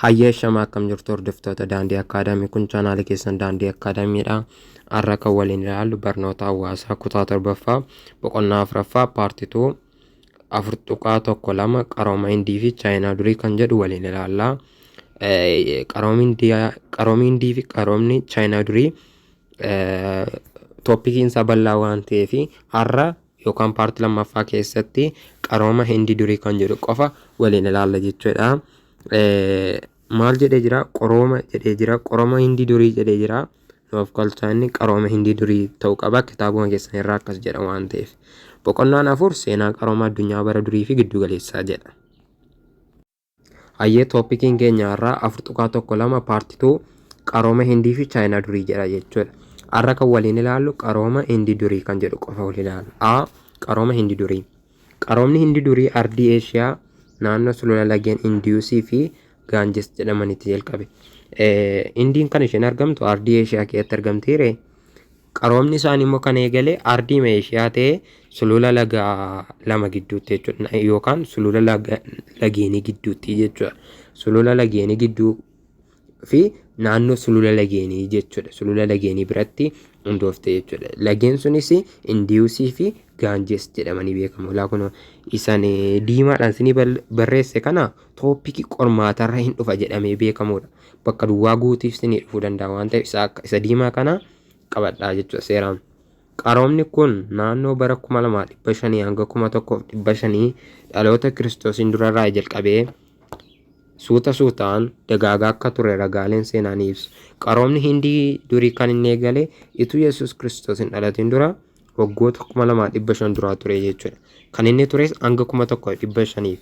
Hayyeeshama akkam jirtu hordoftoota Daandii Akaadaamii. Kun chaanaala keessan Daandii Akaadaamiidha. Har'a kan waliin ilaallu barnoota hawaasaa kutaa 7ffaa boqonnaa 4ffaa paartii 2 4.1 qarooma Hindii fi Chaayinaa durii kan jedhu waliin ilaalla. Qaroomni Hindii fi qaroomni Chaayinaa durii tooppikiin isaa bal'aa waan ta'eef har'a yookaan paartii lammaffaa keessatti qarooma Hindii durii kan jedhu qofa waliin ilaalla jechuudha. Maal jedhee jira? Qorooma jedhee jira. Qorooma Hindii durii jedhee jira. Nuuf galchaanni qarooma Hindii durii ta'uu qaba. Kitaabuma keessan irraa akkas jedha waan ta'eef. Boqonnaan 4 seenaa qarooma addunyaa bara durii fi giddu galeessaa jedha. Hayyee tooppikiin keenya irraa 4.12 paartii 2 qarooma Hindii fi Chaayinaa durii jedha jechuudha. Har'a kan waliin ilaallu qarooma Hindii durii kan jedhu qofa waliin ilaallu. Qarooma Hindii durii. Qaroomni Hindii durii ardii Eeshiyaa naannoo sulula lageen Indiyuusii fi Gaanjes jedhamanitti jalqabe. Indiin kan isheen argamtu ardii Eeshiyaa keessatti argamtiire. Qaroomni isaanii immoo kan eegale ardii Eeshiyaa ta'ee sulula laga lama gidduutti jechuudha yookaan sulula lageenii gidduutti jechuudha. Sulula lageenii gidduu fi naannoo sulula lageenii jechuudha. Sulula lageenii biratti hundoofte jechuudha. Lageen sunis Indiyuusii fi Gaanjes jedhamanii beekamu. Kun isaan diimaadhaan isinii barreesse kana tooppikii qormaatarra hin dhufa jedhamee beekamudha. Bakka duwwaa guutiif isinii dhufuu danda'a waan ta'eef isa diimaa kana qabadhaa jechuudha seeraan. Qaroomni kun naannoo bara 2500 hanga 1500 dhaloota Kiristoosiin durarraa jalqabee suutaan dagaagaa akka ture ragaaleen seenaa ni ibsu. Qaroomni Hindii durii kan inni eegale utuu Yesuus Kiristoos hin dhalatin dura waggoota 2500 duraa ture jechuudha. Kan inni tures hanga 1500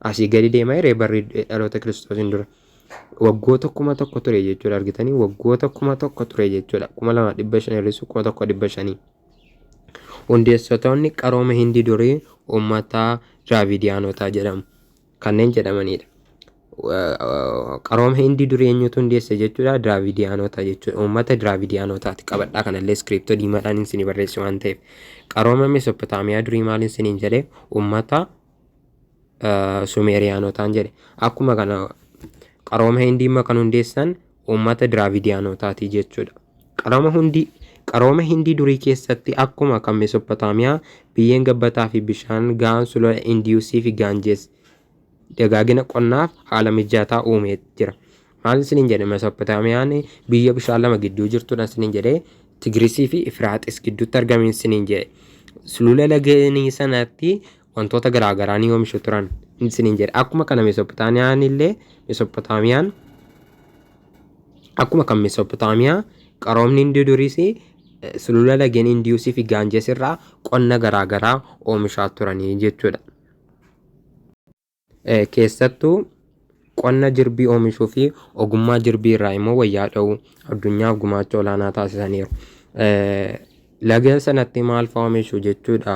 asii gadi deemaa jiree barri dhaloota Kiristoosiin dura waggoota 1000 ture jechuudha. Argitanii waggoota 1000 ture jechuudha. 2500 irratti 1500. Hundeessitoonni qarooma Hindii durii uummata Diraavidiyaanotaa jedhamu. Kanneen jedhamanidha. Qarooma Hindii durii eenyutu hundeesse jechuudha? Diraavidiyaanota jechuudha. Uummata Diraavidiyaanotaati. Qabadhaa kanallee iskiriiptoo diimaadhaan isinii barreesse waan ta'eef. Qarooma Mesopotaamiyaa durii maaliin isiniin jedhee? Uummata Sumeeriyaanotaan jedhe. Akkuma kana qarooma Hindii immoo kan hundeessan uummata Diraavidiyaanotaati jechuudha. Qarooma Hindii durii keessatti akkuma kan Mesopotaamiyaa biyyeen gabbataa fi bishaan gahaan sulula Indiyuusii fi Gaanjes dagaagina qonnaaf haala mijataa uumee jira. Maal isiniin jedhe? Mesopotaamiyaan biyya bishaan lama gidduu jirtudha isiniin jedhee Tigrisii fi Ifraaxis gidduutti argamin isiniin jedhe. Sulula lageenii sanatti wantoota garaagaraa ni oomishu turan isiniin jedhe. Akkuma kana Mesopotaamiyaa qaroomni Hindii duriis sulula lageen Indiyuusii fi Gaanjes irraa qonna garaagaraa oomishaa turanii jechuudha. Keessattuu qonna jirbii oomishuu fi ogummaa jirbii irraa immoo wayyaa dha'uu addunyaaf gumaacha olaanaa taasisaniiru. Laga sanatti maal fa'aa oomishu jechuudha?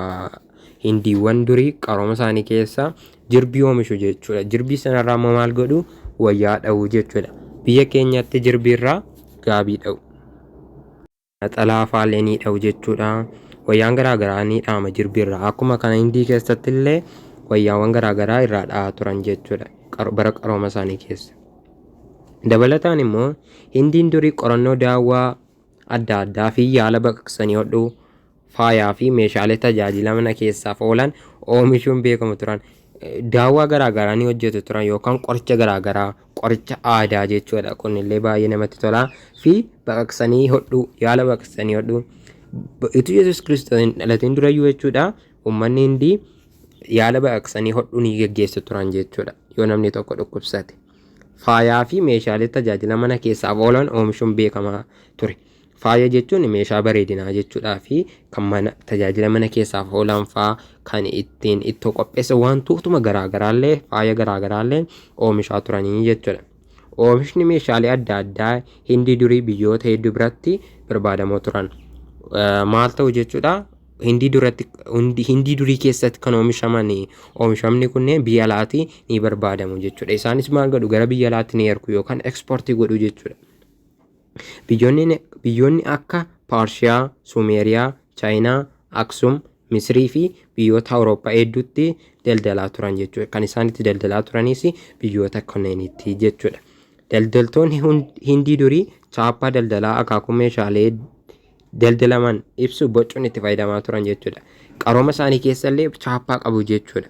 Hindiiwwan durii qarooma isaanii keessa jirbii oomishu jechuudha. Jirbii sanarraa immoo maal godhu? Wayyaa dha'uu jechuudha. Biyya keenyatti jirbii irraa gaabii dha'u. Naxalaa faallee ni dha'u jechuudha. Wayyaan garaagaraa ni dha'ama jirbii irraa. Akkuma kana Hindii keessatti illee wayyaawwan garaagaraa irraa dha'aa turan jechuudha bara qarooma isaanii keessa. Dabalataan immoo Hindiin durii qorannoo daawwaa adda addaa fi yaala baqaqsanii hodhuu faayaa fi meeshaalee tajaajila mana keessaaf oolan oomishuun beekamu turan. Daawwaa garaagaraa ni hojjetu turan yookaan qoricha garaagaraa qoricha aadaa jechuudha. Kunillee baay'ee namatti tolaa fi baqaqsanii hodhuu yaala baqaqsanii hodhuu utuu Yesuus Kiristoos hin dhalatin durayyuu jechuudha. Uummanni Hindii yaala baqaqsanii hodhuu ni geggeessu turan jechuudha yoo namni tokko dhukkubsate. Faayaa fi meeshaalee tajaajila mana keessaaf oolan oomishuun beekamaa ture. Faaya jechuun meeshaa bareedinaa jechuudhaa fi kan tajaajila mana keessaaf oolan fa'aa kan ittiin ittoo qopheessan wantootuma garaagaraallee faaya garaagaraallee oomishaa turanii jechuudha. Oomishni meeshaalee adda addaa Hindii durii biyyoota hedduu biratti barbaadamoo turan. Maal ta'u jechuudha? Hindii durii keessatti kan oomishamni kunneen biyya alaatii ni barbaadamu jechuudha. Isaanis maal godhu? Gara biyya alaatti ni ergu yookaan ekspoortii godhu jechuudha. Biyyoonni akka Paarshiyaa, Sumeeriyaa, Chaayinaa, Aksum, Misrii fi biyyoota Awurooppaa hedduutti daldalaa turan jechuudha. Kan isaan itti daldalaa turanis biyyoota kanneenitti jechuudha. Daldaltoonni Hindii durii chaappaa daldalaa akaakuu meeshaalee daldalaman ibsu bocuun itti fayyadamaa turan jechuudha. Qarooma isaanii keessallee chaappaa qabu jechuudha.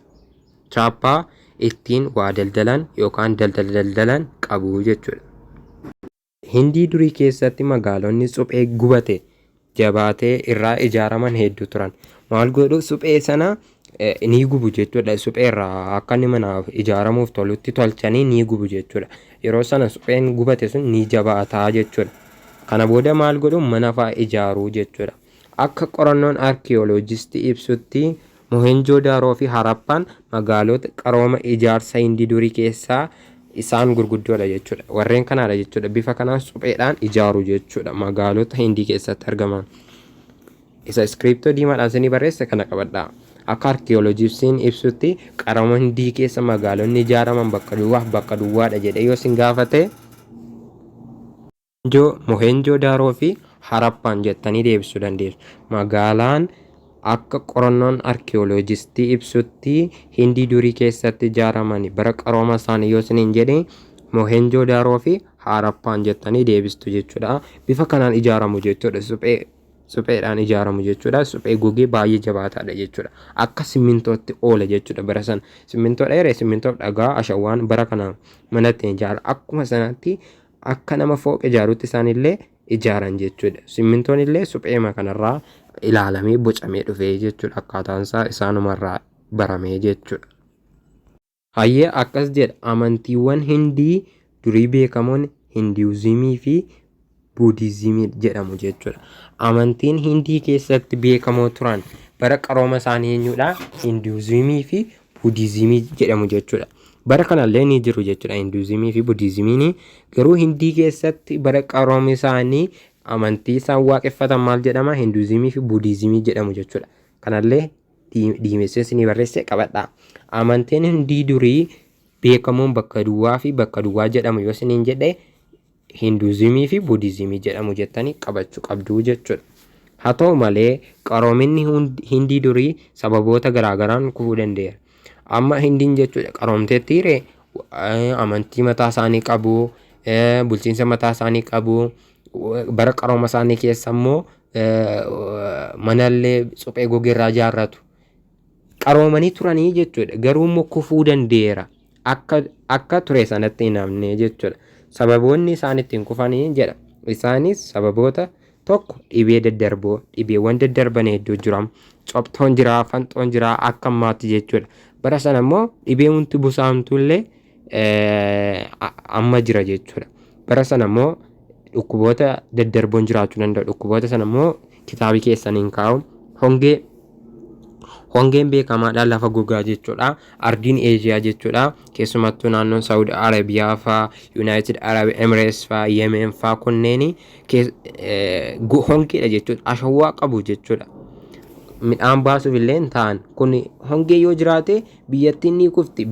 Chaappaa ittiin waa daldalan yookaan daldalan qabu jechuudha. Hindii durii keessatti magaalonni suphee gubate jabaatee irraa ijaaraman hedduu turan. Maal godhu suphee sana ni gubu jechuudha. Suphee irraa akka inni manaaf ijaaramuuf tolutti tolchanii ni gubu jechuudha. Yeroo sana supheen gubate sun ni jabaataa jechuudha. Kana booda maal godhu mana fa'aa ijaaruu jechuudha. Akka qorannoon arkiyooloojistii ibsutti Mohenjo-Daaroo fi Harappaan magaalota qarooma ijaarsa Hindii durii keessaa isaan gurguddoodha jechuudha. Warreen kanaadha jechuudha. Bifa kanaan supheedhaan ijaaru jechuudha. Magaalota Hindii keessatti argaman. Isa iskiriptoo diimaadhaan isinii barreesse kana qabadhaa. Akka arkiyooloojistiin ibsutti qarooma Hindii keessa magaalonni ijaaraman bakka duwwaadha jedhee yoo isin gaafate Mohenjo-Daaroo fi Harappaan jettanii deebisuu dandeessu. Magaalaan akka qorannoon arkiyooloojistii ibsutti Hindii durii keessatti ijaaraman bara qarooma isaanii yoo isiniin jedhe Mohenjo-Daaroo fi Harappaan jettanii deebistu jechuudha. Bifa kanaan ijaaramu jechuudha. Supheedhaan ijaaramu jechuudha. Suphee gogee baay'ee jabaataadha jechuudha. Akka simmintootti oola jechuudha bara sana. Simmintoo dheeree simmintoo dhagaa ashawwaan bara kana manatti ijaara. Akkuma sanatti akka nama fooq ijaarutti isaanillee ijaaran jechuudha. Simmintoon illee supheema kanarraa ilaalamee bocamee dhufee jechuudha. Akkaataan isaa isaanumarraa baramee jechuudha. Hayyee akkas jedha. Amantiiwwan Hindii durii beekamoon Hinduuzimii fi Buudizimii jedhamu jechuudha. Amantiin Hindii keessatti beekamoo turan bara qarooma isaanii eenyudha? Hinduuzimii fi Buudizimii jedhamu jechuudha. Bara kanallee ni jiru jechuudha. Hinduuzimii fi Buudizimiin garuu Hindii keessatti bara qarooma isaanii amantii isaan waaqeffatan maal jedhama? Hinduuzimii fi Buudizimii jedhamu jechuudha. Kanallee diimessee isinii barreesse qabadhaa. Amantiin Hindii durii beekamoon bakka duwwaa fi bakka duwwaa jedhamu yoo isiniin jedhe Hinduuzimii fi Buudizimii jedhamu jettanii qabachuu qabdu jechuudha. Haa ta'u malee qaroominni Hindii durii sababoota garaagaraan kufuu danda'eera. Amma Hindiin jechuudha qaroomteettiire amantii mataa isaanii qabu, bulchiinsa mataa isaanii qabu. Bara qarooma isaanii keessa immoo manallee suphee gogeerraa ijaarratu. Qaroomanii turanii jechuudha. Garuu immoo kufuu danda'eera. Akka ture sanatti hin hafne jechuudha. Sababoonni isaan ittiin kufanii jedha. Isaanis sababoota tokko dhibee daddarboo. Dhibeewwan daddarban hedduu jira. Cobxoon jira, fanxoon jira akka ammaatti jechuudha. Bara sana immoo dhibee wanti busaamtullee amma jira jechuudha. Bara sana immoo dhukkuboota daddarboon jiraachuu danda'u. Dhukkuboota sana immoo kitaabii keessaniin kaa'u. Hongeen beekamaadhaan lafa gogaa jechuudha. Ardiin Eeshiyaa jechuudha. Keessumattuu naannoon Saawud Arabiyaa fa'aa, Yuunaayitid Arab Emirates fa'aa, Yemen fa'aa kunneen hongeedha jechuudha. Ashawwaa qabu jechuudha. Midhaan baasuuf illee hin ta'an. Kun hongee yoo jiraate biyyattiin ni kufti.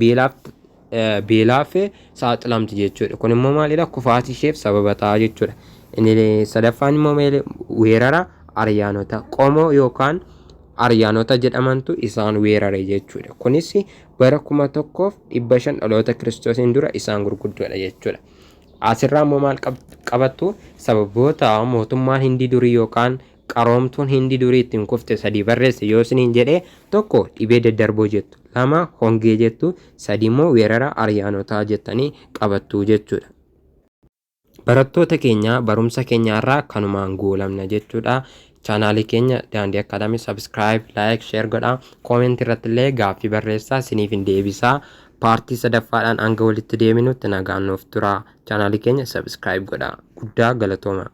Beelaaf saaxilamti jechuudha. Kun immoo maalidha? Kufaatii isheef sababa ta'a jechuudha. Inni sadaffaan immoo weerara Aryaanota. Qomoo yookaan Aryaanota jedhamantu isaan weerare jechuudha. Kunis bara 1500 dhaloota Kiristoosiin dura isaan gurguddoodha jechuudha. Asirraa immoo maal qabattu? Sababoota mootummaan Hindii durii yookaan qaroomtuun Hindii durii ittiin kufte sadii barreesse yoo isiniin jedhe tokko dhibee daddarboo jettu, lama hongee jettu, sadi immoo weerara Aryaanotaa jettanii qabattu jechuudha. Barattoota keenya barumsa keenyaarraa kanumaan goolabna jechuudha. Chaanaalii keenya Daandii Akaadaamii subscribe, like, share godhaa. Comment irratti illee gaaffii barreessaa isiniif hin deebisaa. Paartii sadaffaadhaan hanga walitti deebinutti nagaan nuuf turaa. Chaanaalii keenya subscribe godhaa. Guddaa galatooma.